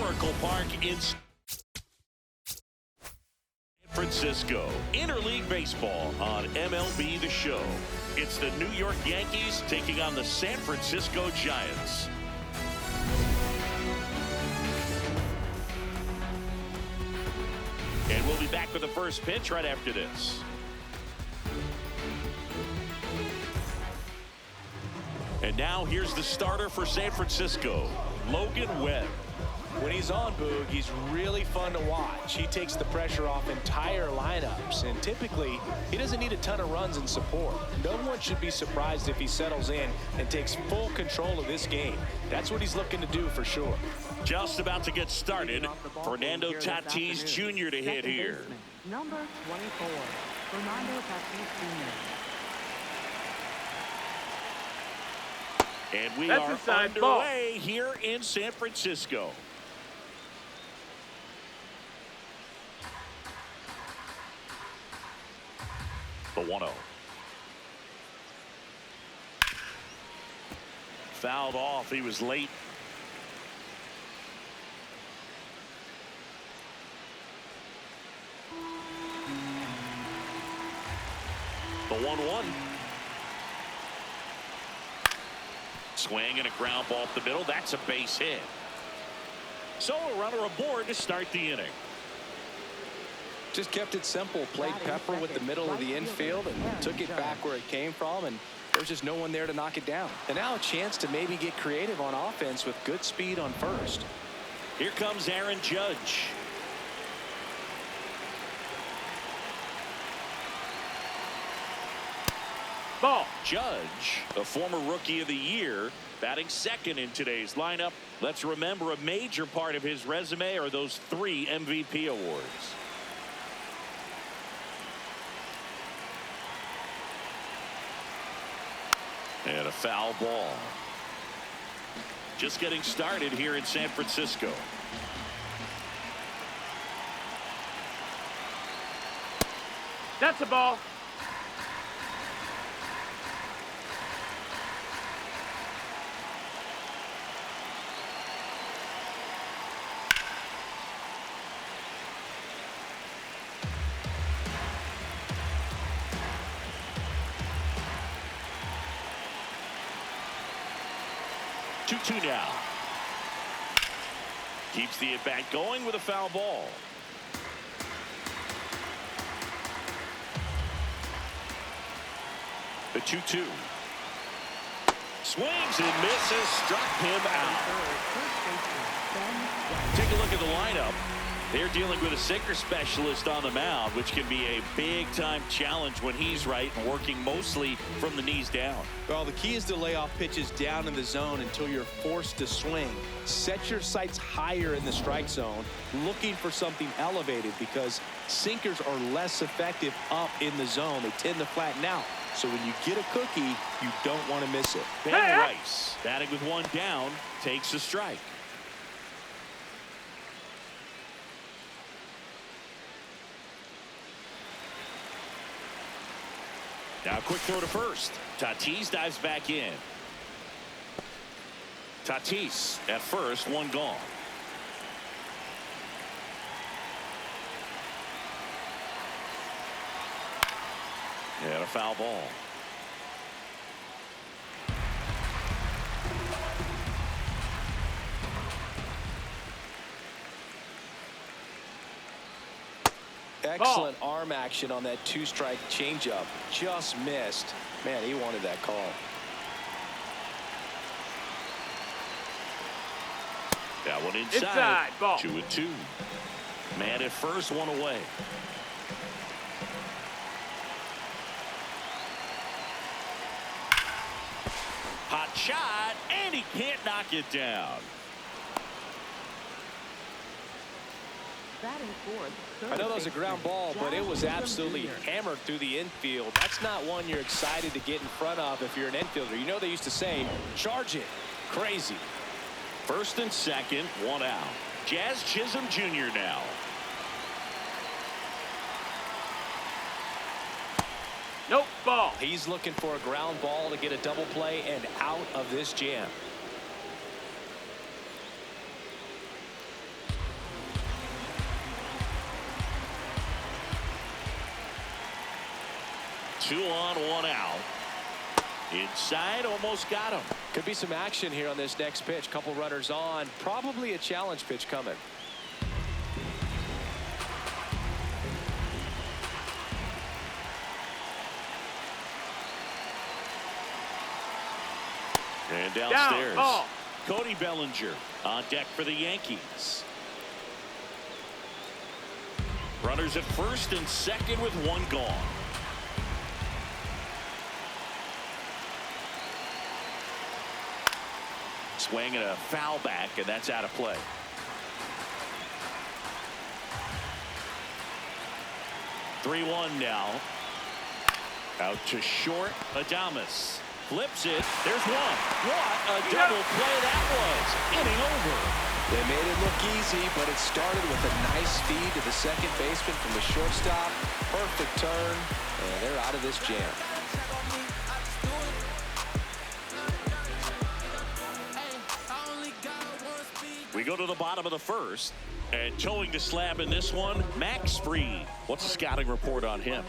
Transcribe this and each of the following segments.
Oracle Park in San Francisco. Interleague Baseball on MLB The Show. It's the New York Yankees taking on the San Francisco Giants. And we'll be back with the first pitch right after this. And now here's the starter for San Francisco, Logan Webb. When he's on, Boog, he's really fun to watch. He takes the pressure off entire lineups, and typically he doesn't need a ton of runs and support. No one should be surprised if he settles in and takes full control of this game. That's what he's looking to do for sure. Just about to get started. Fernando Tatis Jr. to hit here. Number 24, Fernando Tatis Jr. And we are underway here in San Francisco. The 1-0. Fouled off. He was late. The 1-1. Swing and a ground ball up the middle. That's a base hit. So a runner aboard to start the inning. Just kept it simple. Played pepper with the middle of the infield and took it back where it came from, and there's just no one there to knock it down. And now a chance to maybe get creative on offense with good speed on first. Here comes Aaron Judge. Ball. Judge, a former Rookie of the Year, batting second in today's lineup. Let's remember a major part of his resume are those 3 MVP awards. And a foul ball. Just getting started here in San Francisco. That's a ball. Two now. Keeps the at-bat going with a foul ball. The 2-2. Swings and misses. Struck him out. Take a look at the lineup. They're dealing with a sinker specialist on the mound, which can be a big-time challenge when he's right and working mostly from the knees down. Well, the key is to lay off pitches down in the zone until you're forced to swing. Set your sights higher in the strike zone, looking for something elevated, because sinkers are less effective up in the zone. They tend to flatten out. So when you get a cookie, you don't want to miss it. Ben Rice, batting with one down, takes a strike. Now quick throw to first. Tatis dives back in. Tatis at first, one gone. And a foul ball. Excellent arm action on that 2-strike changeup. Just missed. Man, he wanted that call. That one inside. Ball. 2-2. Man at first, one away. Hot shot, and he can't knock it down. I know that was a ground ball, but it was absolutely hammered through the infield. That's not one you're excited to get in front of if you're an infielder. You know they used to say, charge it. Crazy. First and second, one out. Jazz Chisholm Jr. now. Nope, ball. He's looking for a ground ball to get a double play and out of this jam. 2 on, 1 out. Inside, almost got him. Could be some action here on this next pitch. Couple runners on. Probably a challenge pitch coming. And downstairs, Down, ball. Cody Bellinger on deck for the Yankees. Runners at first and second with 1 gone. Swing and a foul back, and that's out of play. (3-1) now. Out to short. Adames flips it. There's one. What a double play that was. Inning over. They made it look easy, but it started with a nice feed to the second baseman from the shortstop. Perfect turn, and they're out of this jam. We go to the bottom of the first, and towing the slab in this one, Max Fried. What's the scouting report on him?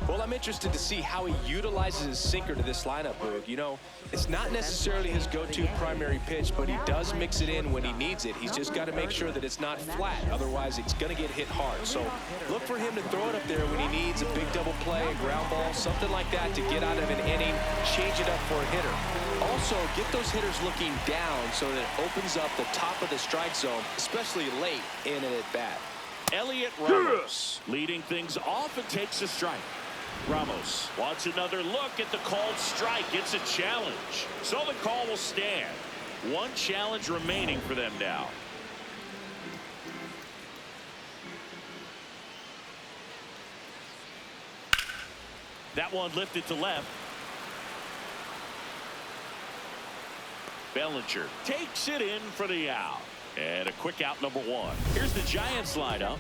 Well, I'm interested to see how he utilizes his sinker to this lineup, Boog. You know, it's not necessarily his go-to primary pitch, but he does mix it in when he needs it. He's just got to make sure that it's not flat. Otherwise, it's going to get hit hard. So look for him to throw it up there when he needs a big double play, a ground ball, something like that to get out of an inning, change it up for a hitter. Also, get those hitters looking down so that it opens up the top of the strike zone, especially late in an at-bat. Elliot Ramos leading things off and takes a strike. Ramos wants another look at the called strike. It's a challenge, so the call will stand. 1 challenge remaining for them now. That one lifted to left. Bellinger takes it in for the out. And a quick out, number 1. Here's the Giants lineup.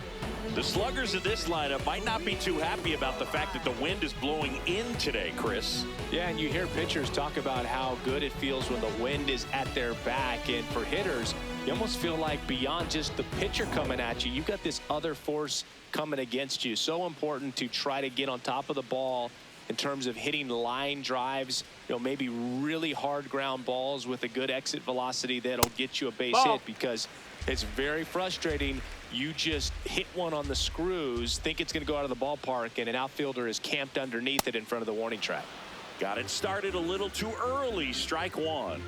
The sluggers in this lineup might not be too happy about the fact that the wind is blowing in today, Chris. Yeah, and you hear pitchers talk about how good it feels when the wind is at their back. And for hitters, you almost feel like beyond just the pitcher coming at you, you've got this other force coming against you. So important to try to get on top of the ball in terms of hitting line drives, you know, maybe really hard ground balls with a good exit velocity that'll get you a base hit, because it's very frustrating. You just hit one on the screws, think it's going to go out of the ballpark, and an outfielder is camped underneath it in front of the warning track. Got it started a little too early. Strike 1.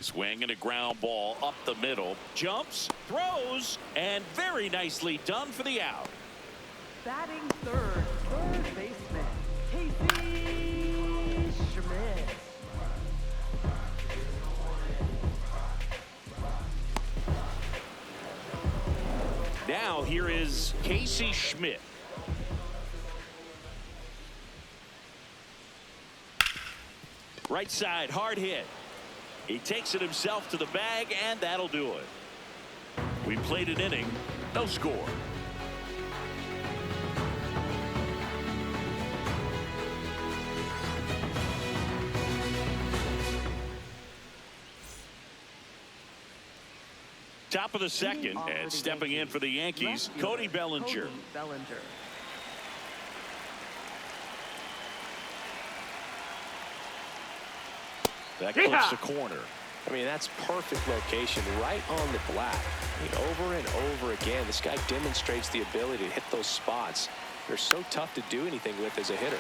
Swing and a ground ball up the middle. Jumps, throws, and very nicely done for the out. Batting third baseman, Casey Schmidt. Now here is Casey Schmidt. Right side, hard hit. He takes it himself to the bag, and that'll do it. We played an inning, no score. Top of the second, and stepping in for the Yankees, Cody Bellinger. That clips the corner. I mean, that's perfect location, right on the black. I mean, over and over again, this guy demonstrates the ability to hit those spots. They're so tough to do anything with as a hitter.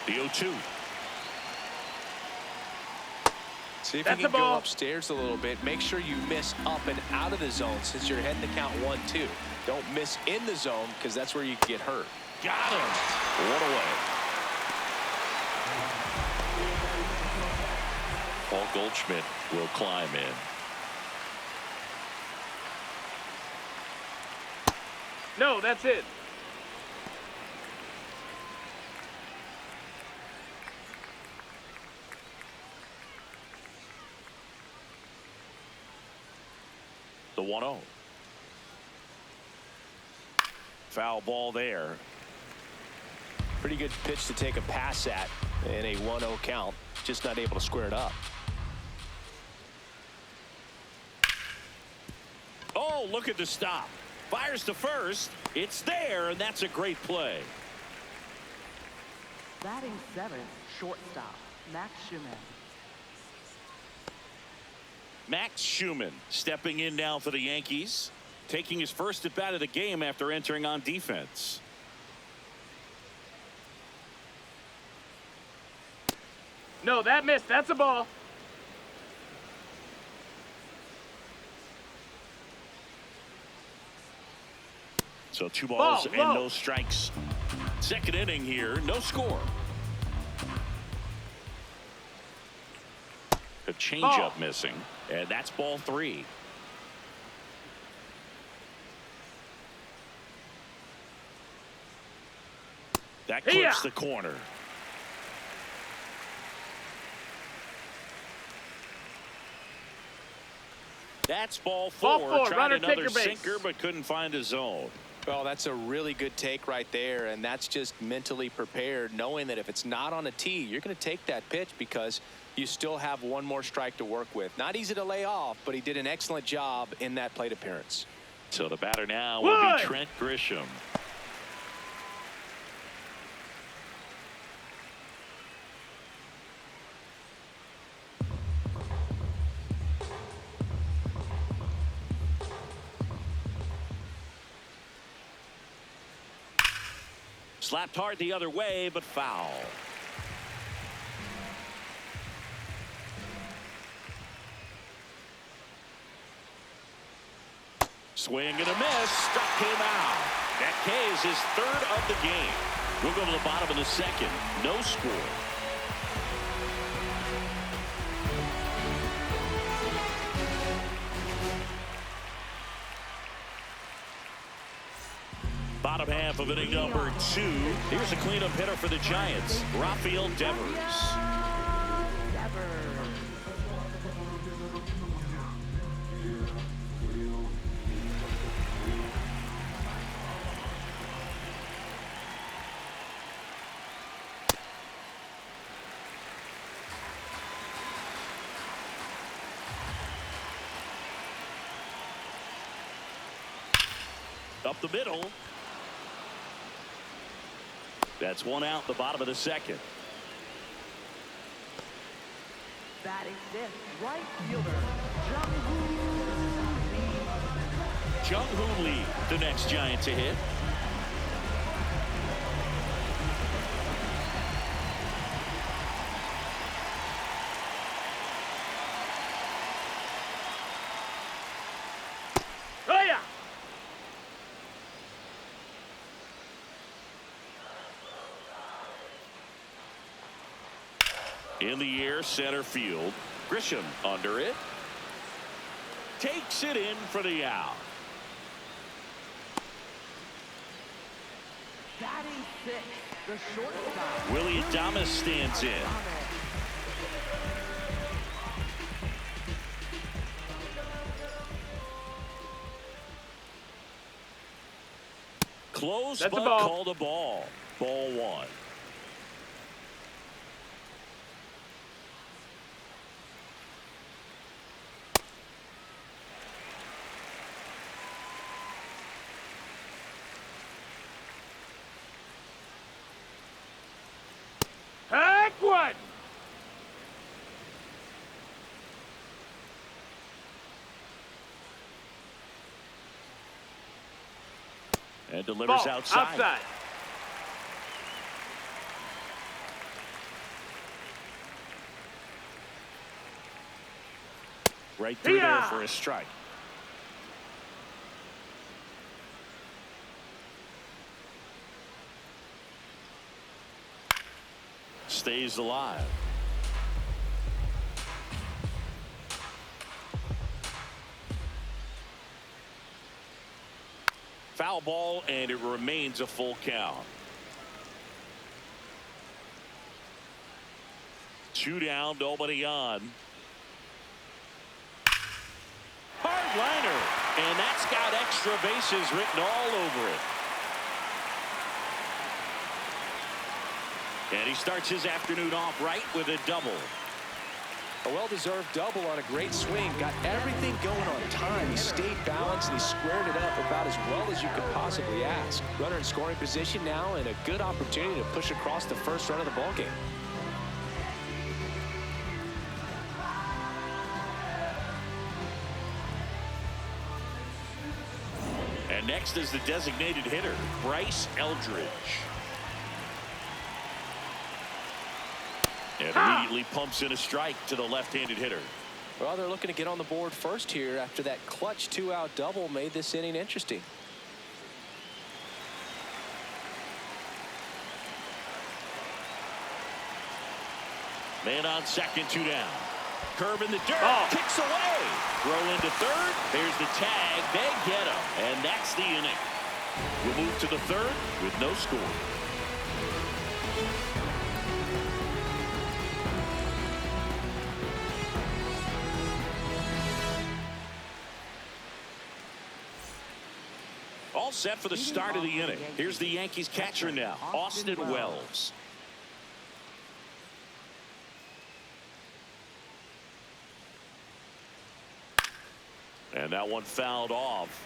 The 0-2. See if you can go upstairs a little bit. Make sure you miss up and out of the zone since you're heading to count 1-2. Don't miss in the zone, because that's where you can get hurt. Got him. One away. Paul Goldschmidt will climb in. No, that's it. The 1-0. Foul ball there. Pretty good pitch to take a pass at in a 1-0 count. Just not able to square it up. Oh, look at the stop. Fires to first. It's there, and that's a great play. Batting seventh, shortstop, Max Schumann. Max Schumann stepping in now for the Yankees, taking his first at bat of the game after entering on defense. No, that missed. That's a ball. So 2 balls Ball, and low. no strikes. Second inning here, no score. A changeup missing, and that's ball 3. That clips the corner. That's ball 4. Ball 4. Tried Runner, another take your base. sinker, but couldn't find a zone. Well, that's a really good take right there, and that's just mentally prepared, knowing that if it's not on a tee, you're going to take that pitch because you still have one more strike to work with. Not easy to lay off, but he did an excellent job in that plate appearance. So the batter now will be Trent Grisham. Slapped hard the other way, but foul. Swing and a miss. Struck him out. That K is his 3rd of the game. We'll go to the bottom of the 2nd. No score. Bottom half of inning number 2. Here's a cleanup hitter for the Giants, Rafael Devers. Up the middle. That's 1 out, the bottom of the 2nd. Batting fifth, right fielder, Jung-Hoo Lee, the next Giant to hit. Oh, yeah. In the air, center field. Grisham under it. Takes it in for the out. Batting sixth, the shortstop. Willie Adames stands in. Close, That's but a ball. called a ball. Ball 1. Heck what? And delivers Ball, outside. Right through there for a strike. Stays alive. Foul ball, and it remains a full count. 2 down, nobody on. Hard liner, and that's got extra bases written all over it. And he starts his afternoon off right with a double. A well-deserved double on a great swing. Got everything going on time. He stayed balanced and he squared it up about as well as you could possibly ask. Runner in scoring position now and a good opportunity to push across the first run of the ballgame. And next is the designated hitter, Bryce Eldridge. And immediately pumps in a strike to the left-handed hitter. Well, they're looking to get on the board first here after that clutch 2-out double made this inning interesting. Man on second, 2 down. Curve in the dirt, kicks away. Throw into third. There's the tag. They get him. And that's the inning. We'll move to the third with no score. All set for the start of the inning. Here's the Yankees catcher now, Austin Wells. And that one fouled off.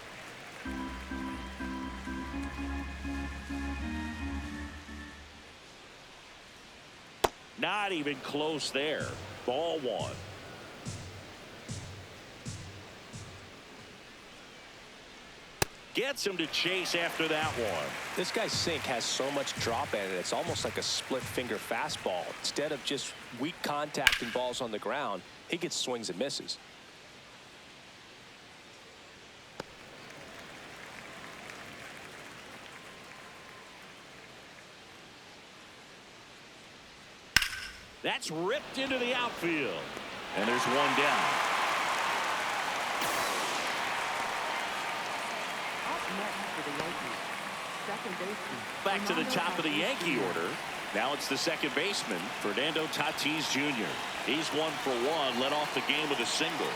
Not even close there. Ball 1. Gets him to chase after that one. This guy's sink has so much drop in it. It's almost like a split finger fastball. Instead of just weak contact and balls on the ground, he gets swings and misses. That's ripped into the outfield. And there's one down. Back to the top of the Yankee order. Now it's the second baseman, Fernando Tatis Jr. He's 1 for 1, led off the game with a single.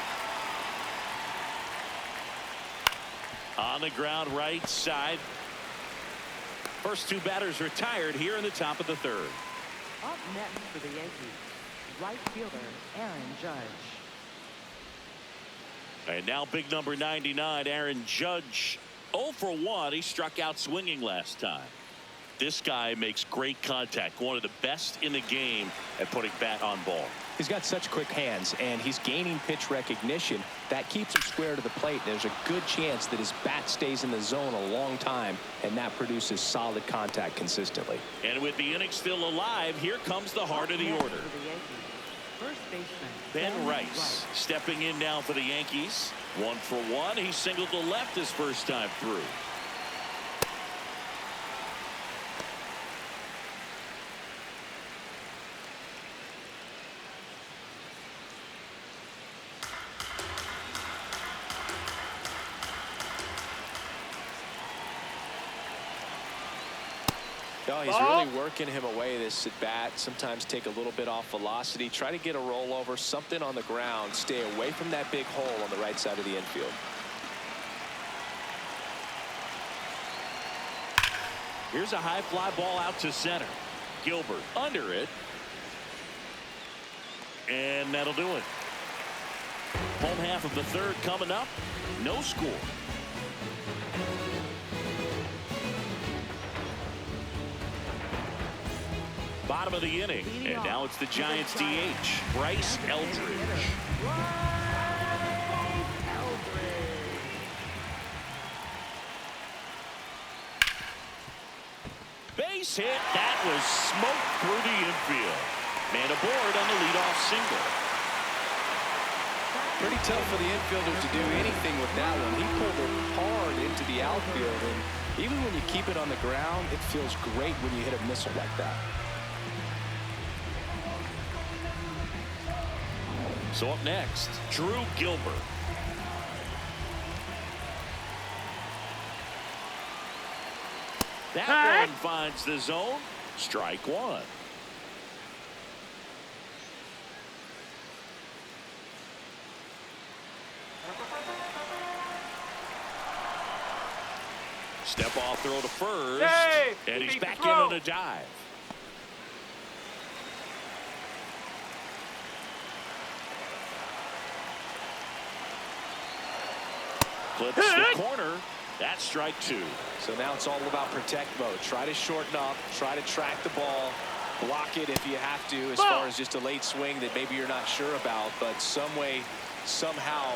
On the ground right side. First 2 batters retired here in the top of the third. Up next for the Yankees, right fielder Aaron Judge. And now big number 99, Aaron Judge. 0 for 1. He struck out swinging last time. This guy makes great contact. One of the best in the game at putting bat on ball. He's got such quick hands, and he's gaining pitch recognition. That keeps him square to the plate. There's a good chance that his bat stays in the zone a long time, and that produces solid contact consistently. And with the inning still alive, here comes the heart of the order. First baseman Ben Rice stepping in now for the Yankees. 1 for 1. He singled to left his first time through. No, he's really working him away this at bat. Sometimes take a little bit off velocity. Try to get a rollover, something on the ground. Stay away from that big hole on the right side of the infield. Here's a high fly ball out to center. Gilbert under it. And that'll do it. Home half of the third coming up. No score. Bottom of the inning, and now it's the Giants DH, Bryce Eldridge. Base hit. That was smoked through the infield. Man aboard on the leadoff single. Pretty tough for the infielder to do anything with that one. He pulled it hard into the outfield, and even when you keep it on the ground, it feels great when you hit a missile like that. So up next, Drew Gilbert. That one finds the zone. Strike 1. Step off throw to first. Hey, and he's back in on a dive. Clips the corner. That's strike two. So now it's all about protect mode. Try to shorten up, try to track the ball, block it if you have to, as far as just a late swing that maybe you're not sure about, but some way, somehow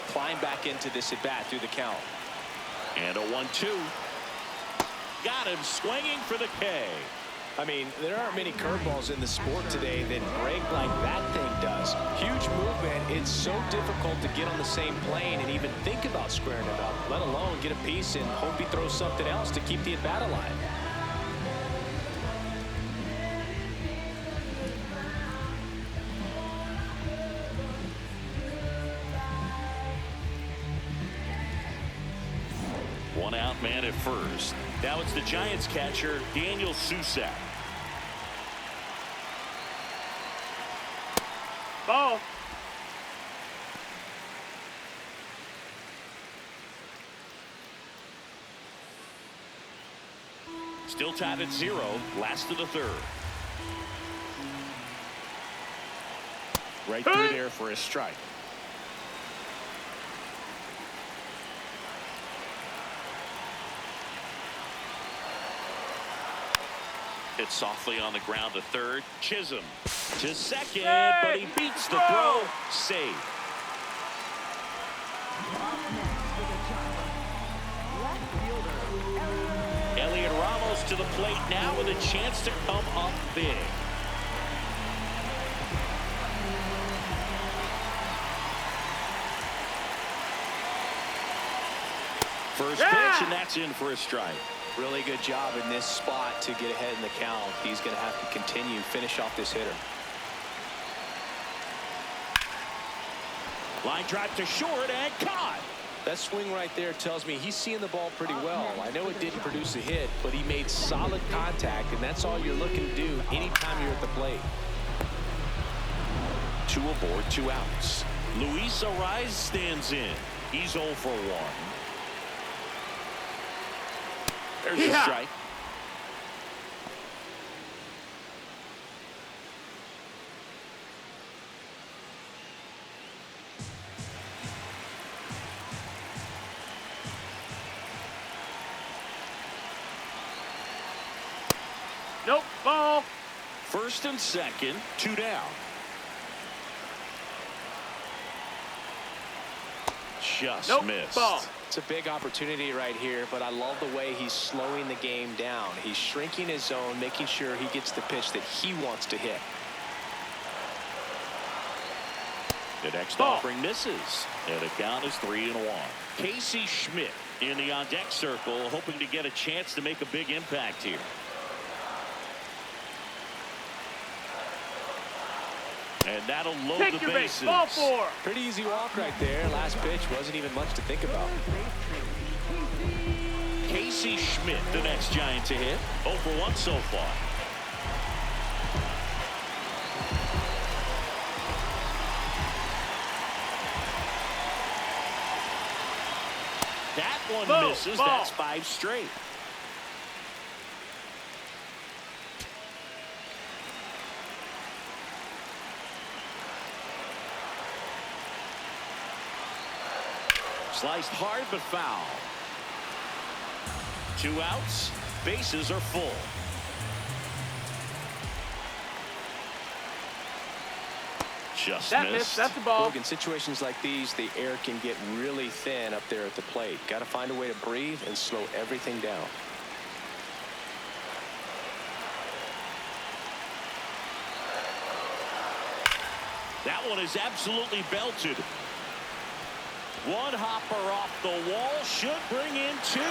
climb back into this at bat through the count. And a 1-2. Got him swinging for the K. I mean, there aren't many curveballs in the sport today that break like that thing does. Huge movement. It's so difficult to get on the same plane and even think about squaring it up, let alone get a piece and hope he throws something else to keep the at bat alive. One out man at first. Now it's the Giants catcher, Daniel Susak. Ball. Still tied at 0. Last of the third. Right through there for a strike. Hit softly on the ground to third. Chisholm to second, but he beats the throw. Save. Elliot Ramos to the plate now with a chance to come up big. First pitch, and that's in for a strike. Really good job in this spot to get ahead in the count. He's going to have to continue, finish off this hitter. Line drive to short and caught. That swing right there tells me he's seeing the ball pretty well. I know it didn't produce a hit, but he made solid contact, and that's all you're looking to do anytime you're at the plate. 2 aboard, 2 outs. Luis Ariz stands in. He's 0 for 1. There's a strike. Nope. Ball. First and second, 2 down. Just missed. Ball. It's a big opportunity right here, but I love the way he's slowing the game down. He's shrinking his zone, making sure he gets the pitch that he wants to hit. The next offering misses, and the count is 3-1. Casey Schmidt in the on-deck circle, hoping to get a chance to make a big impact here. And that'll load Take the your base. bases. Ball 4. Pretty easy walk right there. Last pitch wasn't even much to think about. Casey Schmidt, the next Giant to hit. 0 for 1 so far. That one misses. That's 5 straight. Sliced hard but foul. 2 outs. Bases are full. Just That missed. missed. That's the ball. Look, in situations like these, the air can get really thin up there at the plate. Got to find a way to breathe and slow everything down. That one is absolutely belted. One hopper off the wall should bring in 2.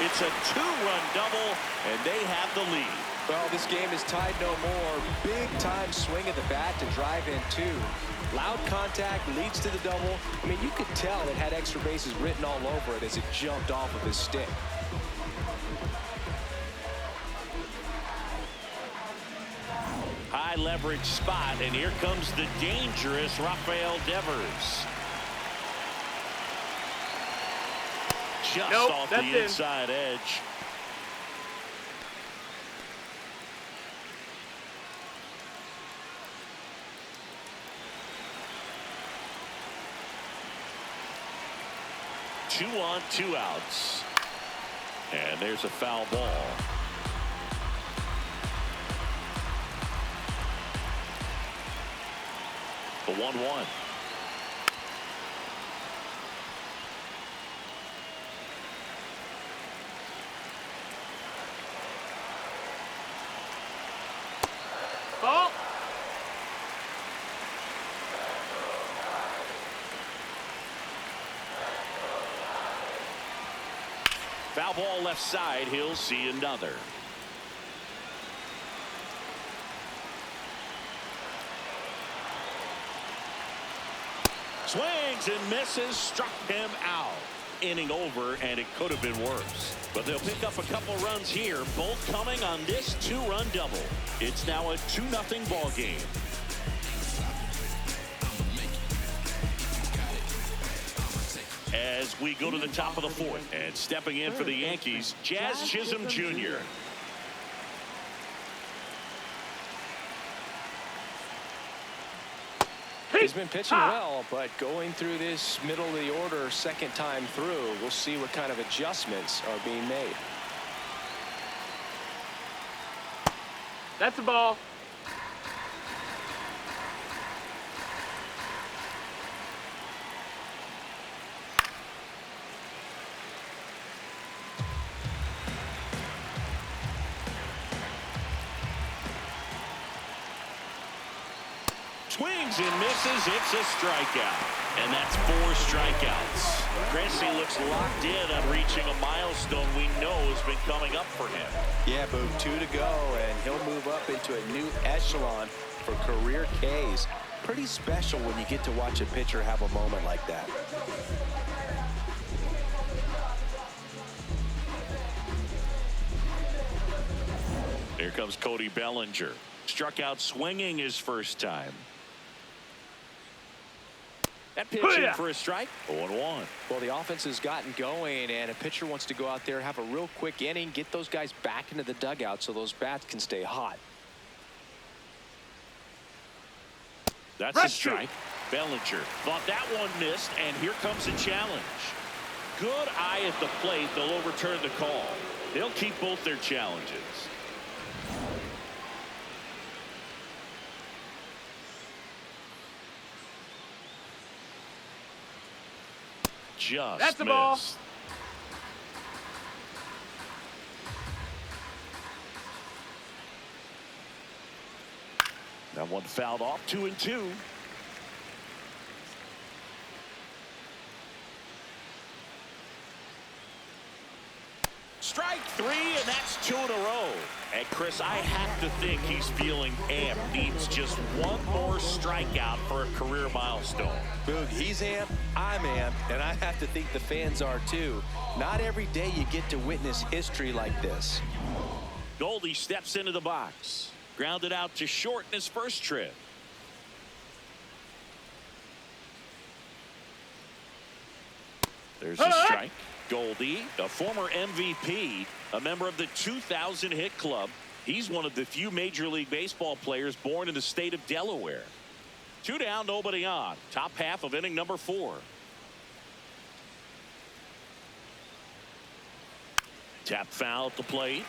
It's a 2-run double, and they have the lead. Well, this game is tied no more. Big time swing at the bat to drive in 2. Loud contact leads to the double. I mean, you could tell it had extra bases written all over it as it jumped off of his stick. High leverage spot, and here comes the dangerous Rafael Devers. Just off the inside edge. 2 on, 2 outs. And there's a foul ball. The 1-1. Ball. Foul ball left side. He'll see another. Swings and misses. Struck him out. Inning over, and it could have been worse. But they'll pick up a couple runs here, both coming on this 2-run double. It's now a 2-0 ball game. As we go to the top of the 4th, and stepping in for the Yankees, Jazz Chisholm Jr. He's been pitching well, but going through this middle of the order second time through, we'll see what kind of adjustments are being made. That's a ball. Swings and misses. It's a strikeout. And that's 4 strikeouts. Gracie looks locked in on reaching a milestone we know has been coming up for him. Yeah, Boog, 2 to go, and he'll move up into a new echelon for career Ks. Pretty special when you get to watch a pitcher have a moment like that. Here comes Cody Bellinger. Struck out swinging his first time. That pitch in for a strike. 0-1. Well, the offense has gotten going, and a pitcher wants to go out there, have a real quick inning, get those guys back into the dugout so those bats can stay hot. That's a strike. Bellinger thought that one missed, and here comes a challenge. Good eye at the plate. They'll overturn the call. They'll keep both their challenges. Just That's the ball. missed. That one fouled off. 2-2. Strike 3, and that's 2 in a row. And Chris, I have to think he's feeling amped. Needs just one more strikeout for a career milestone. Boog, he's amped, I'm amped, and I have to think the fans are too. Not every day you get to witness history like this. Goldie steps into the box. Grounded out to short in his first trip. There's a strike. Goldie, a former MVP, a member of the 2000 hit club. He's one of the few Major League Baseball players born in the state of Delaware. 2 down, nobody on. Top half of inning number 4. Tap foul at the plate.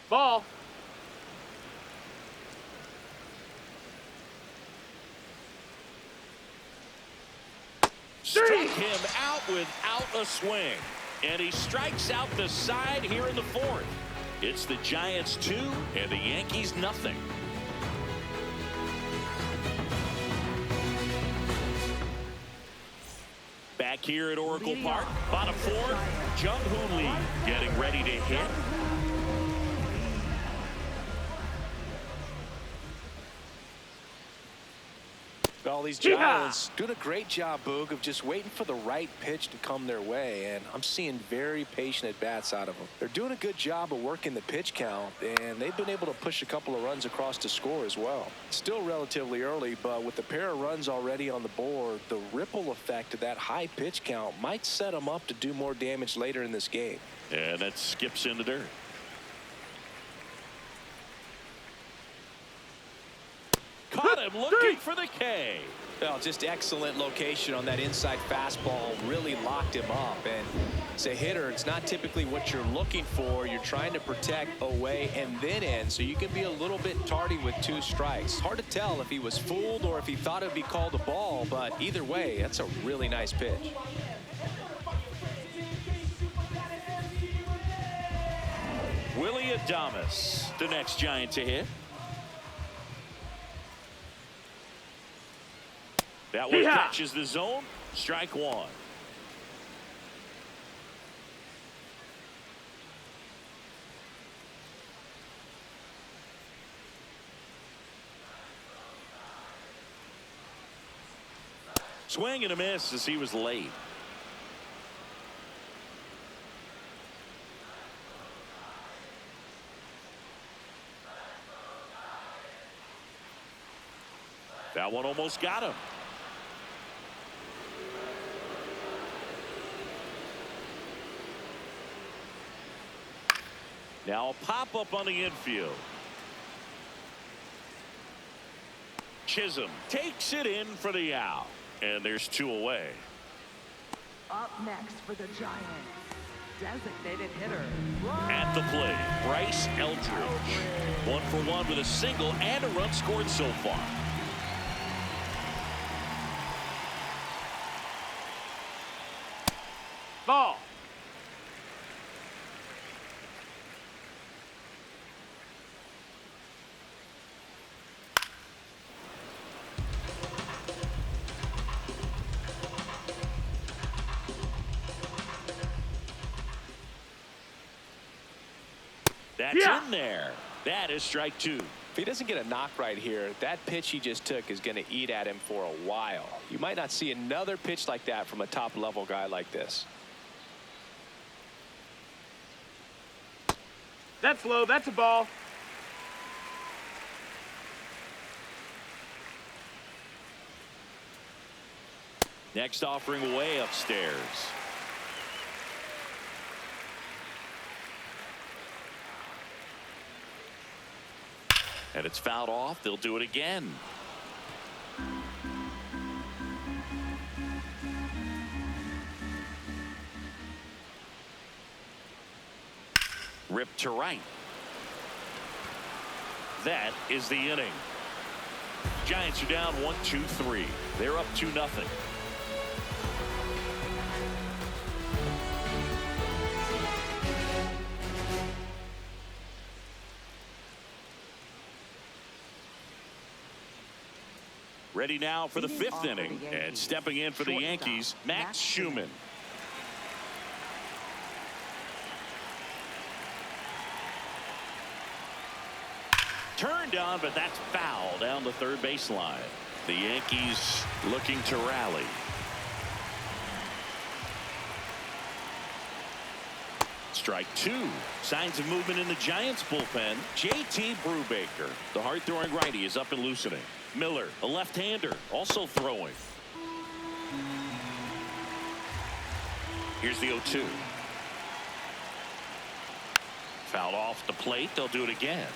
Ball. Struck him out without a swing. And he strikes out the side here in the 4th. It's the Giants 2 and the Yankees nothing. Back here at Oracle Park, bottom 4th, Jung-Hoo Lee getting ready to hit. Well, these Giants doing a great job, Boog, of just waiting for the right pitch to come their way, and I'm seeing very patient at-bats out of them. They're doing a good job of working the pitch count, and they've been able to push a couple of runs across to score as well. Still relatively early, but with a pair of runs already on the board, the ripple effect of that high pitch count might set them up to do more damage later in this game. And that skips into dirt. looking for the K. Well, just excellent location on that inside fastball. Really locked him up. And as a hitter, it's not typically what you're looking for. You're trying to protect away and then in, so you can be a little bit tardy with 2 strikes. Hard to tell if he was fooled or if he thought it would be called a ball, but either way, that's a really nice pitch. Willie Adames, the next Giant to hit. That one catches the zone. Strike 1. Swing and a miss as he was late. That one almost got him. Now a pop-up on the infield. Chisholm takes it in for the out. And there's 2 away. Up next for the Giants, designated hitter. At the plate, Bryce Eldridge. 1 for 1 with a single and a run scored so far. Ball. That's in there. That is strike 2. If he doesn't get a knock right here, that pitch he just took is going to eat at him for a while. You might not see another pitch like that from a top-level guy like this. That's low. That's a ball. Next offering way upstairs. And it's fouled off. They'll do it again. Ripped to right. That is the inning. Giants are down 1-2-3. They're up 2-0. Ready now for the 5th inning, and stepping in for the Yankees, Max Schumann. Turned on, but that's foul down the third baseline. The Yankees looking to rally. Strike 2. Signs of movement in the Giants bullpen. JT Brubaker, the hard-throwing righty, is up and loosening. Miller, a left-hander, also throwing. Here's the 0-2. Fouled off the plate. They'll do it again.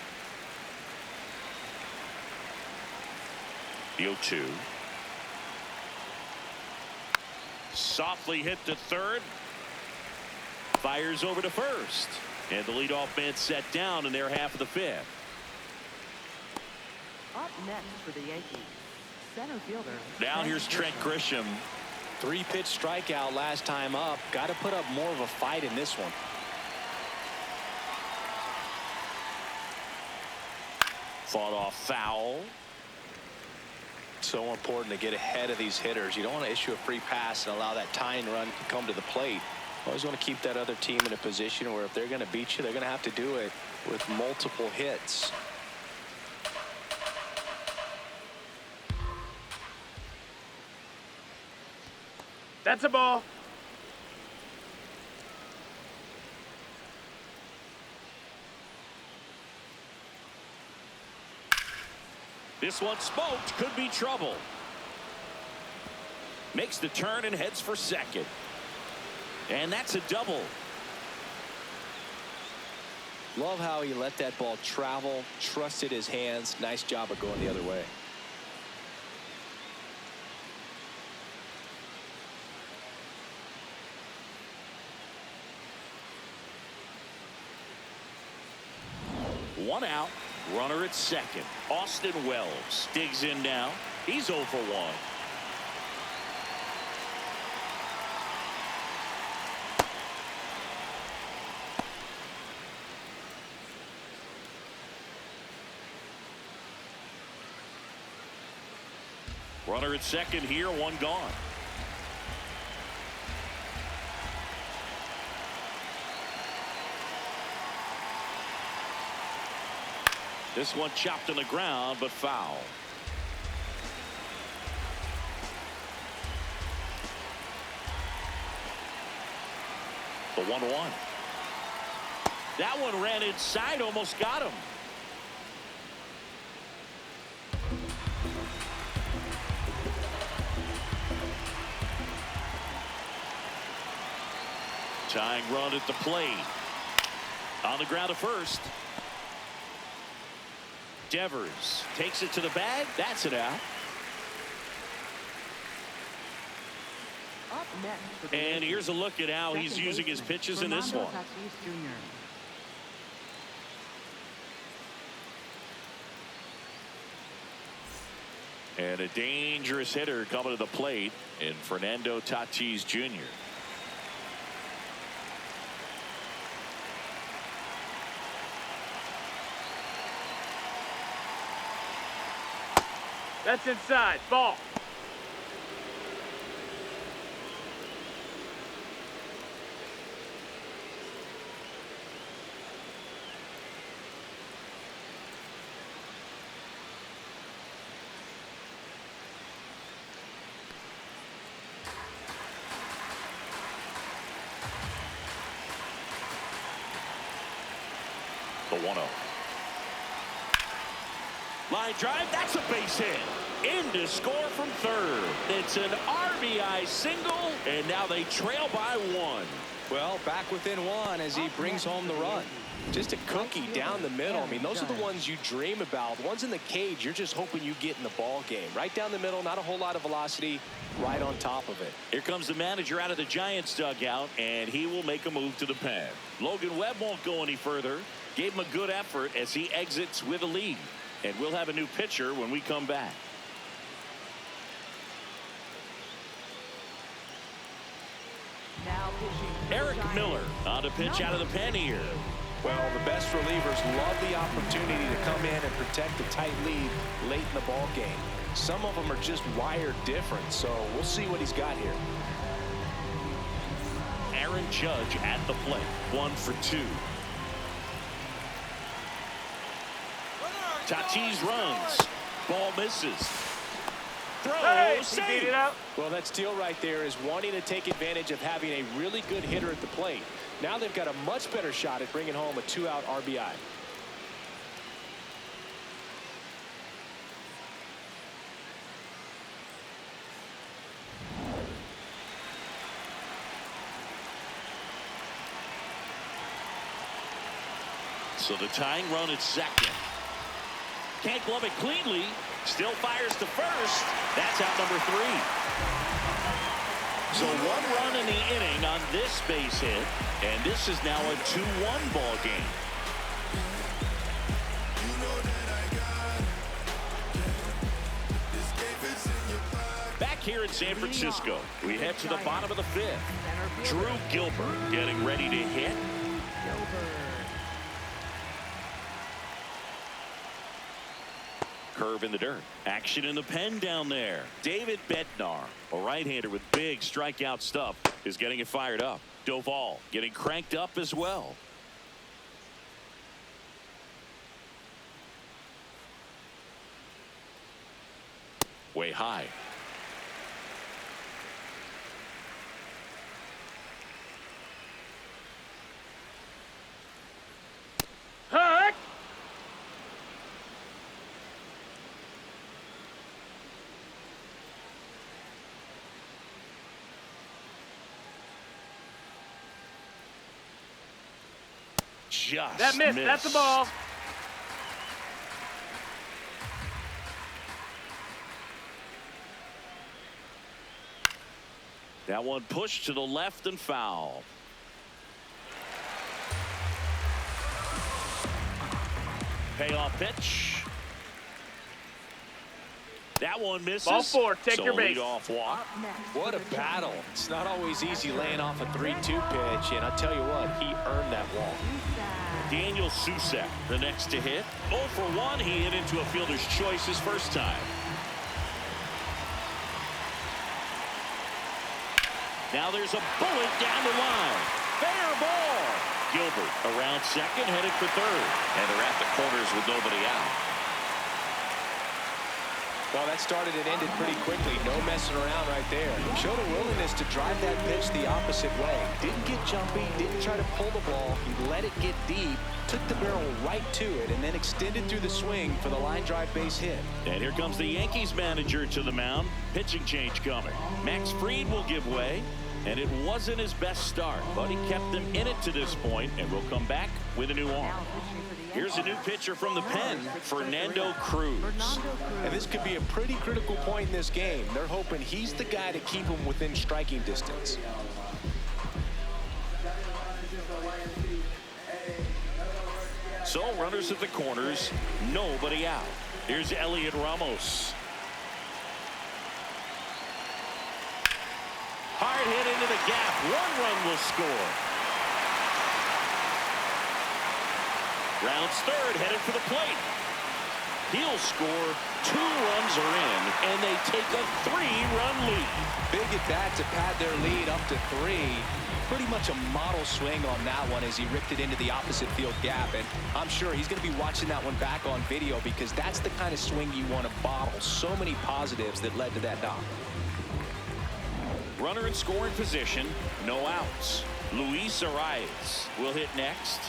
The 0-2. Softly hit to third. Fires over to first. And the leadoff man set down in their half of the 5th. Up next for the Yankees, center fielder. Now here's Trent Grisham. 3-pitch strikeout last time up. Got to put up more of a fight in this one. Fought off foul. So important to get ahead of these hitters. You don't want to issue a free pass and allow that tying run to come to the plate. Always want to keep that other team in a position where if they're going to beat you, they're going to have to do it with multiple hits. That's a ball. This one smoked. Could be trouble. Makes the turn and heads for second. And that's a double. Love how he let that ball travel, trusted his hands. Nice job of going the other way. One out. Runner at second. Austin Wells digs in now. He's 0 for 1. Runner at second here, one gone. This one chopped on the ground, but foul. The 1-1. That one ran inside, almost got him. Tying run at the plate. On the ground at first. Devers takes it to the bag. That's it out. Up next for the And Yankees, here's a look at how he's second using his baseman, pitches in this one. Fernando Tatis Jr. And a dangerous hitter coming to the plate in Fernando Tatis Jr. That's inside. Ball. The 1-0. Line drive. That's a base hit. In to score from third. It's an RBI single, and now they trail by 1. Well, back within 1 as he brings home the run. Just a cookie down the middle. I mean, those are the ones you dream about. The ones in the cage, you're just hoping you get in the ball game. Right down the middle, not a whole lot of velocity, right on top of it. Here comes the manager out of the Giants dugout, and he will make a move to the pen. Logan Webb won't go any further. Gave him a good effort as he exits with a lead. And we'll have a new pitcher when we come back. Now pitching for the Eric Giants, Miller on to pitch out of the pen here. Well, the best relievers love the opportunity to come in and protect a tight lead late in the ball game. Some of them are just wired different, so we'll see what he's got here. Aaron Judge at the plate. 1 for 2. Tatis runs. Ball misses. Throw. Hey, he Save. beat it out. Well, that steal right there is wanting to take advantage of having a really good hitter at the plate. Now they've got a much better shot at bringing home a 2-out RBI. So the tying run at second. Can't glove it cleanly. Still fires to first. That's out number 3. So 1 run in the inning on this base hit. And this is now a 2-1 ball game. Back here in San Francisco, we head to the bottom of the 5th. Drew Gilbert getting ready to hit. Curve in the dirt. Action in the pen down there. David Bednar, a right-hander with big strikeout stuff, is getting it fired up. Doval getting cranked up as well. Way high. Hut. Just That missed. That's the ball. That one pushed to the left and foul. payoff pitch. That one misses. Ball four, take so your base. leadoff walk. What a battle. It's not always easy laying off a 3-2 pitch, and I'll tell you what, he earned that walk. Daniel Susek, the next to hit. 0 for 1. He hit into a fielder's choice his first time. Now there's a bullet down the line. Fair ball. Gilbert around second, headed for third. And they're at the corners with nobody out. Well, that started and ended pretty quickly. No messing around right there. Showed a willingness to drive that pitch the opposite way. Didn't get jumpy, didn't try to pull the ball. He let it get deep, took the barrel right to it, and then extended through the swing for the line drive base hit. And here comes the Yankees manager to the mound. Pitching change coming. Max Fried will give way. And it wasn't his best start, but he kept them in it to this point, and will come back with a new arm. Here's a new pitcher from the pen, Fernando Cruz. And this could be a pretty critical point in this game. They're hoping he's the guy to keep them within striking distance. So runners at the corners, nobody out. Here's Elliot Ramos. Hard hit into the gap. 1 run will score. Rounds third, headed for the plate. He'll score. 2 runs are in, and they take a 3-run lead. Big at bat to pad their lead up to 3. Pretty much a model swing on that one as he ripped it into the opposite field gap. And I'm sure he's going to be watching that one back on video, because that's the kind of swing you want to bottle. So many positives that led to that knock. Runner in scoring position, no outs. Luis Arias will hit next.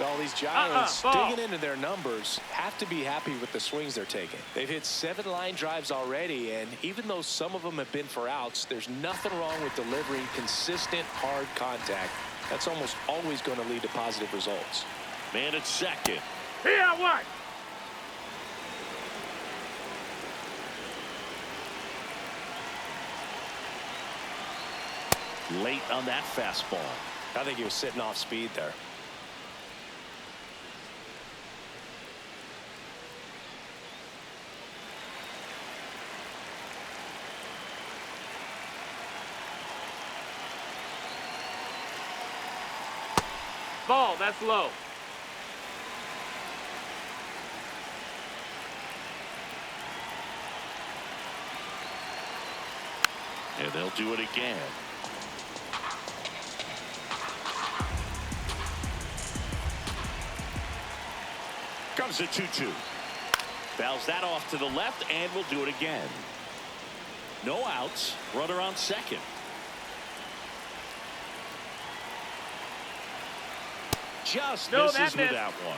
All these Giants digging into their numbers have to be happy with the swings they're taking. They've hit 7 line drives already, and even though some of them have been for outs, there's nothing wrong with delivering consistent, hard contact. That's almost always going to lead to positive results. Man at second. Here, what? Late on that fastball. I think he was sitting off speed there. Ball, that's low. And they'll do it again. Comes a 2-2. Fouls that off to the left, and will do it again. No outs. Runner on second. Just misses with that one.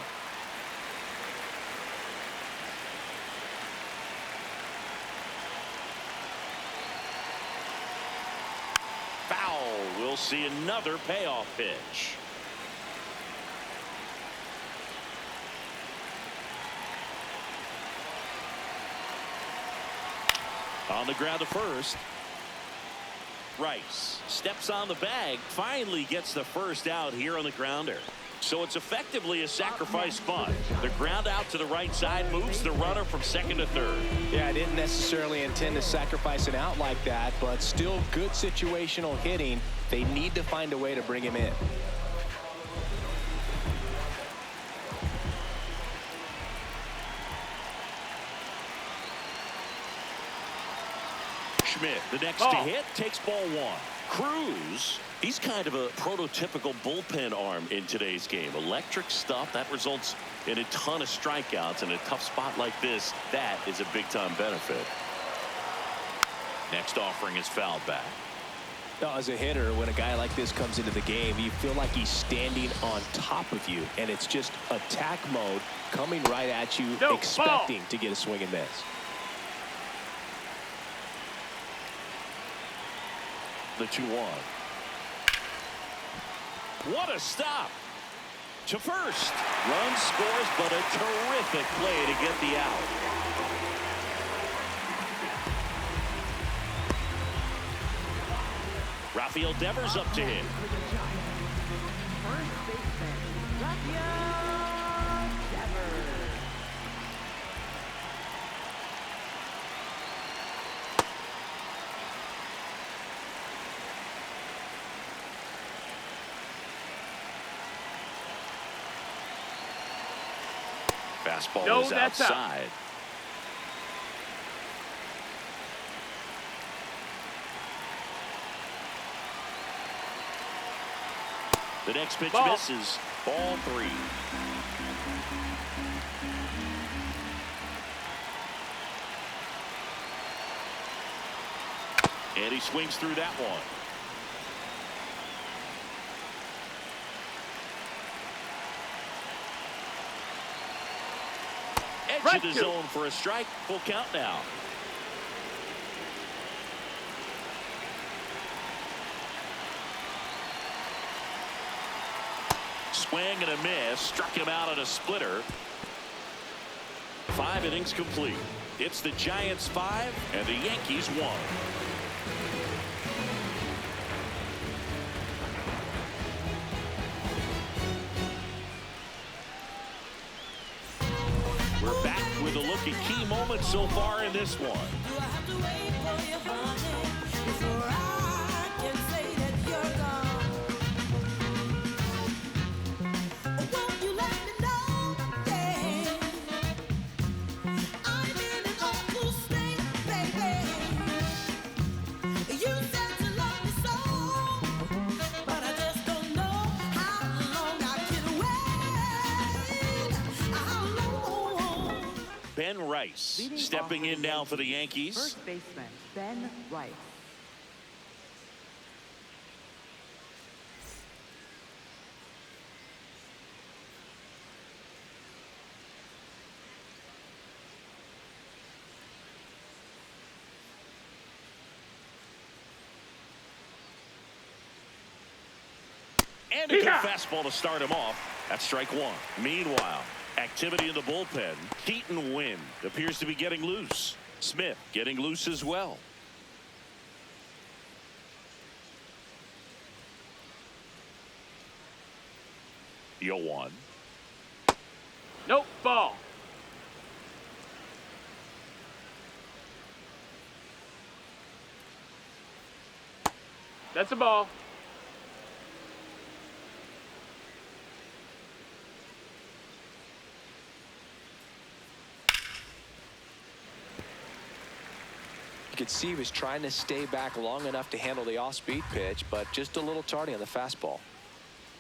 Foul. We'll see another payoff pitch. On the ground to first. Rice steps on the bag, finally gets the first out here on the grounder. So it's effectively a sacrifice bunt. The ground out to the right side moves the runner from second to third. Yeah, I didn't necessarily intend to sacrifice an out like that, but still good situational hitting. They need to find a way to bring him in. Schmidt, the next to hit, takes ball 1. Cruz, he's kind of a prototypical bullpen arm in today's game. Electric stuff that results in a ton of strikeouts. In a tough spot like this, that is a big-time benefit. Next offering is fouled back. Now, as a hitter, when a guy like this comes into the game, you feel like he's standing on top of you, and it's just attack mode coming right at you, expecting to get a swing and miss. The 2-1. What a stop. To first. Run scores, but a terrific play to get the out. Rafael Devers up to hit. baseman, Rafael Devers. Fastball No, is that's out. outside. The next pitch Ball. misses. Ball 3. And he swings through that one. Edge Right of the to. zone for a strike. Full count now. Swing and a miss. Struck him out on a splitter. 5 innings complete. It's the Giants 5 and the Yankees 1. We're back with a look at key moments so far in this one. Do I have to wait for you, honey, before I can say that you're gone? Won't you let me know, yeah? I'm in an awful state, baby. You said you love me so, but I just don't know how long I can wait. How long? Ben Rice Leading stepping off in for the now for the Yankees, Yankees. First baseman, Ben Rice. And a good Yeah. fastball to start him off. That's strike 1. Meanwhile, activity in the bullpen. Keaton Wynn appears to be getting loose. Smith getting loose as well. Yo 1. Nope. Ball. That's a ball. You could see he was trying to stay back long enough to handle the off-speed pitch, but just a little tardy on the fastball.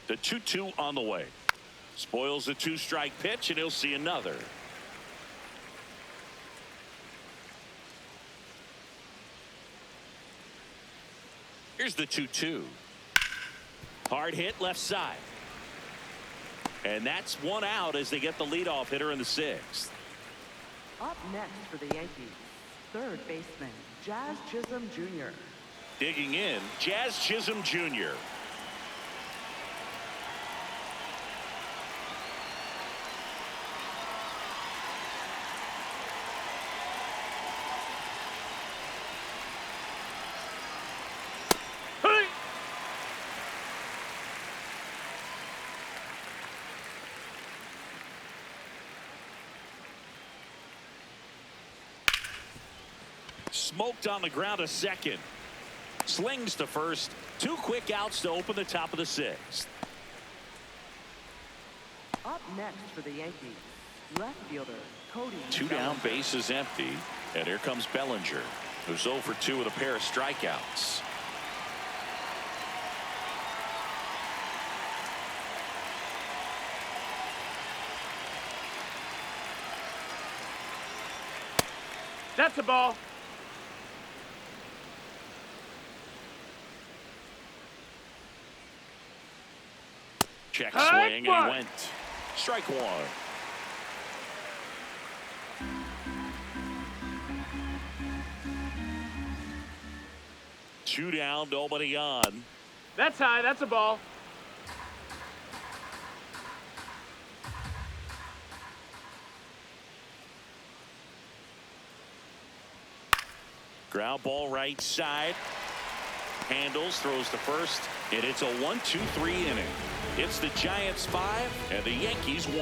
The 2-2 on the way. Spoils the 2-strike pitch, and he'll see another. Here's the 2-2. Hard hit left side. And that's 1 out as they get the leadoff hitter in the 6th. Up next for the Yankees, third baseman, Jazz Chisholm Jr. Digging in, Jazz Chisholm Jr. Hey! Smoked on the ground a second. Slings to first. 2 quick outs to open the top of the 6th. Up next for the Yankees, left fielder, Cody 2 down, Bellinger. base is empty. And here comes Bellinger, who's 0 for 2 with a pair of strikeouts. That's a ball. Check High swing, and he one. went. Strike 1. Two down, nobody on. That's high. That's a ball. Ground ball right side. Handles, throws to first, and it's a 1-2-3 inning. It's the Giants 5 and the Yankees 1.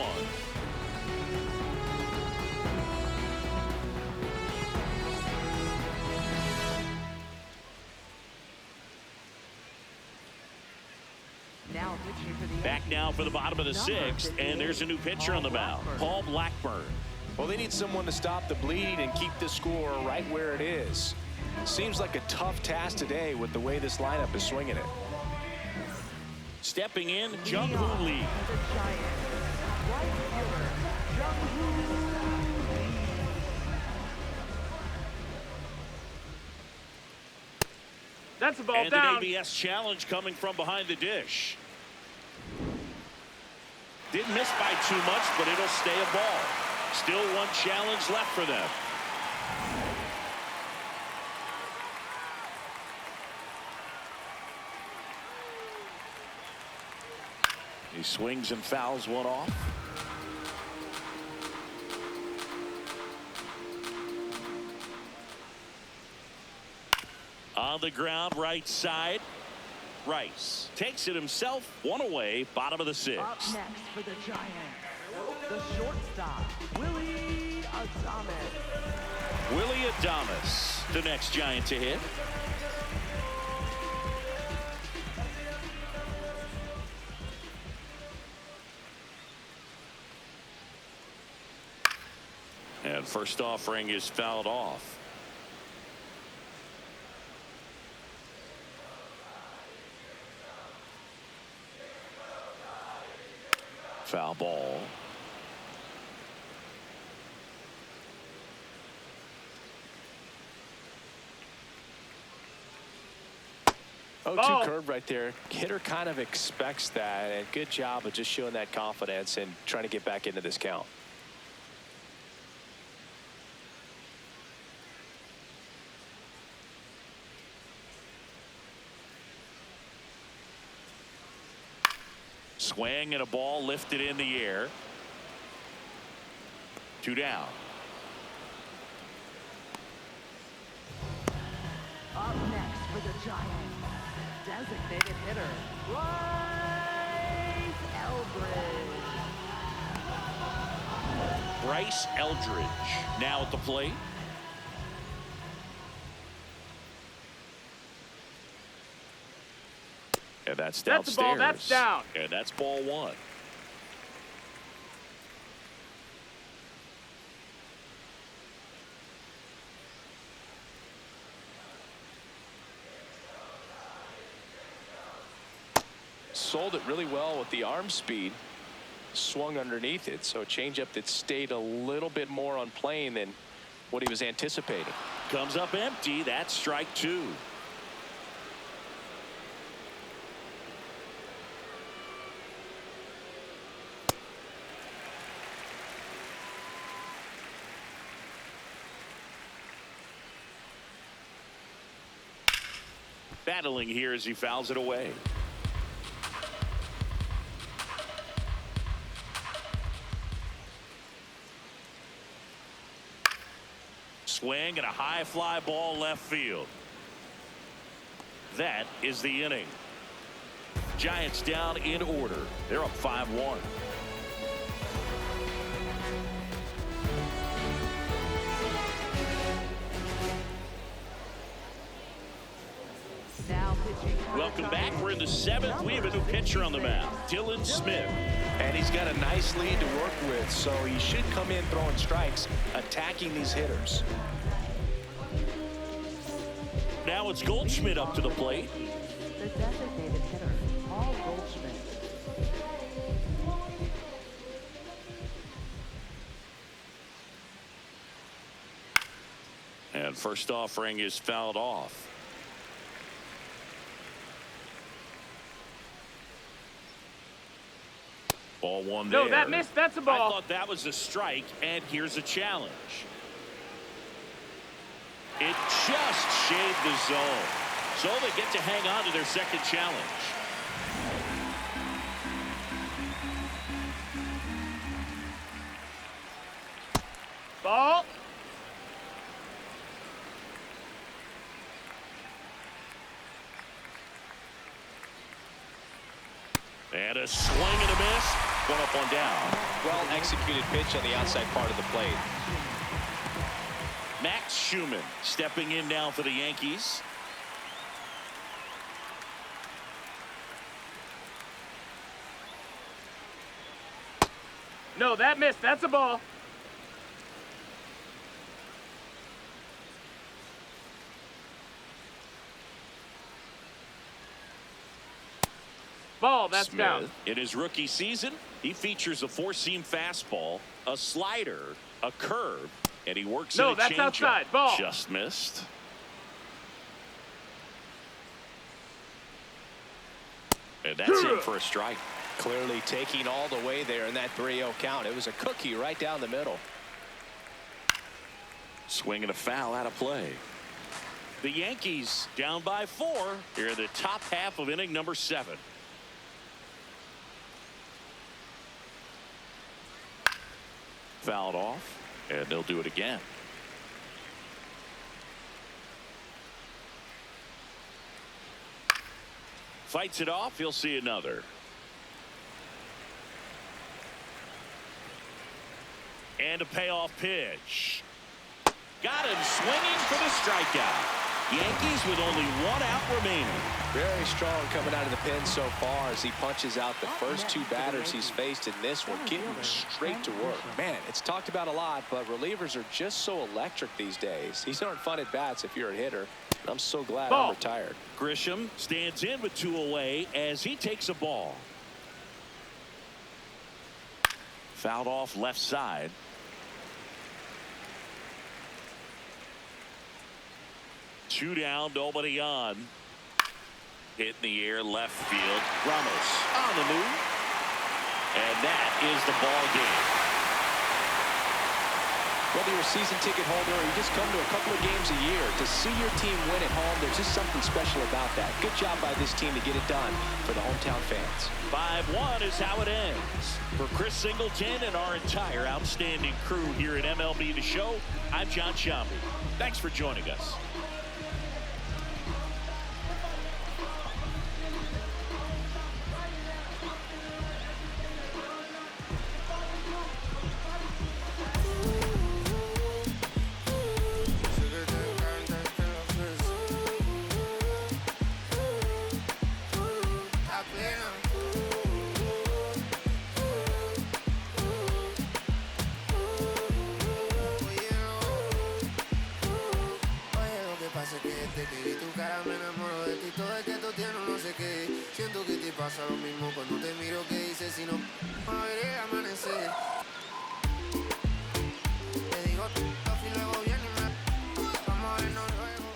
Now pitching for the Back now for the bottom of the sixth, and there's a new pitcher on the mound, Paul Blackburn. Well, they need someone to stop the bleed and keep the score right where it is. Seems like a tough task today with the way this lineup is swinging it. Stepping in, Jung-Hoo Lee. The Giants. Right fielder, Jung-Hoo Lee. That's a ball And down. an ABS challenge coming from behind the dish. Didn't miss by too much, but it'll stay a ball. Still one challenge left for them. He swings and fouls one off. On the ground, right side. Rice takes it himself, one away, bottom of the Up sixth. next for the Giants, the shortstop, Willie Adames. Willie Adames, the next Giant to hit. And first offering is fouled off. Foul ball. Ball. 0-2 curve right there. Hitter kind of expects that, and good job of just showing that confidence and trying to get back into this count. Swing and a ball lifted in the air. 2 down. Up next for the Giants, designated hitter, Bryce Eldridge. Bryce Eldridge now at the plate. And that's That's downstairs. a ball. That's down. And that's ball 1. Sold it really well with the arm speed. Swung underneath it, so a changeup that stayed a little bit more on plane than what he was anticipating. Comes up empty. That's strike 2. Battling here as he fouls it away. Swing and a high fly ball left field. That is the inning. Giants down in order. They're up 5-1. Now pitching for the Welcome back. Giants, We're in the 7th. We have a new pitcher on the mound, Dylan Smith. And he's got a nice lead to work with, so he should come in throwing strikes, attacking these hitters. Now it's Goldschmidt up to the plate. the designated hitter, Paul Goldschmidt. And first offering is fouled off. Ball 1 there. No, that missed. That's a I ball. thought that was a strike, and here's a challenge. It just shaved the zone. So they get to hang on to their second challenge. Ball. And a swing and a miss. One up, one down. Well executed pitch on the outside part of the plate. Max Schumann stepping in now for the Yankees. No, that missed. That's a ball. Ball, that's Smith, down. in his rookie season, he features a four-seam fastball, a slider, a curve, and he works in No, a that's changeup. outside. Ball. Just missed. And that's in for a strike. Clearly taking all the way there in that 3-0 count. It was a cookie right down the middle. Swing and a foul out of play. The Yankees down by 4 here in the top half of inning number 7. Fouled off, and they'll do it again. Fights it off. He'll see another. And a payoff pitch. Got him swinging for the strikeout. Yankees with only 1 out remaining. Very strong coming out of the pen so far as he punches out the first 2 batters he's faced in this one, getting straight to work. Man, it's talked about a lot, but relievers are just so electric these days. These aren't fun at bats if you're a hitter. I'm so glad I'm retired. Grisham stands in with 2 away as he takes a ball. Fouled off left side. Two down, nobody on. Hit in the air, left field. Ramos on the move. And that is the ball game. Whether you're a season ticket holder or you just come to a couple of games a year, to see your team win at home, there's just something special about that. Good job by this team to get it done for the hometown fans. 5-1 is how it ends. For Chris Singleton and our entire outstanding crew here at MLB The Show, I'm John Shambi. Thanks for joining us. Pasa lo mismo cuando te miro, que dices si no a ver el amanecer. Te digo y luego viene vamos a vernos luego.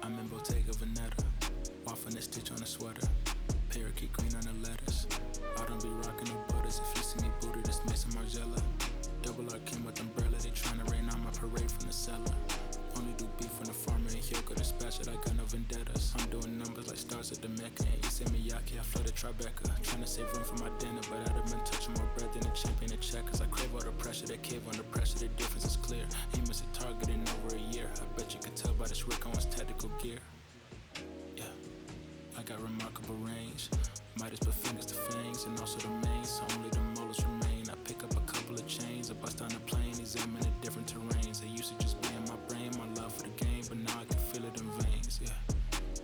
I'm in Bottega Veneta, waffling a stitch on a sweater. Parakeet green on the lettuce. I don't be rocking no butters. If you see me booted, it's Mason Margiela. Double R came with umbrella. They tryna rain on my parade from the cellar. Only do beef from the farmer and he'll go dispatch it. I got no vendettas. I'm doing numbers like stars at the Mecca. And you say Miyake, I flooded Tribeca. Tryna save room for my dinner, but I'd have been touching more bread than a champion at checkers. I crave all the pressure, they cave under pressure. The difference is clear. He missed a target in over a year. I bet you could tell by this Rick Owens tactical gear. Yeah, I got remarkable range. Midas put fingers to fangs and also the mains, so only the molars remain. I pick up a couple of chains, I bust on the plane, examine the different terrains. It used to just be in my brain, my love for the game, but now I can feel it in veins. Yeah,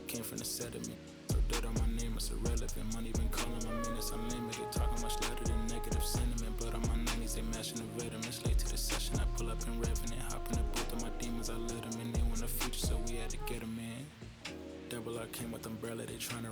came from the sediment, so dirt on my name is irrelevant. Money been calling my minutes unlimited, talking much louder than negative sentiment. But on my 90s they mashing the vitamins. Late to the session, I pull up in Revenant, hop in the booth of my demons. I let them in, they want the future, so we had to get them in. Double R came with umbrella, they tryna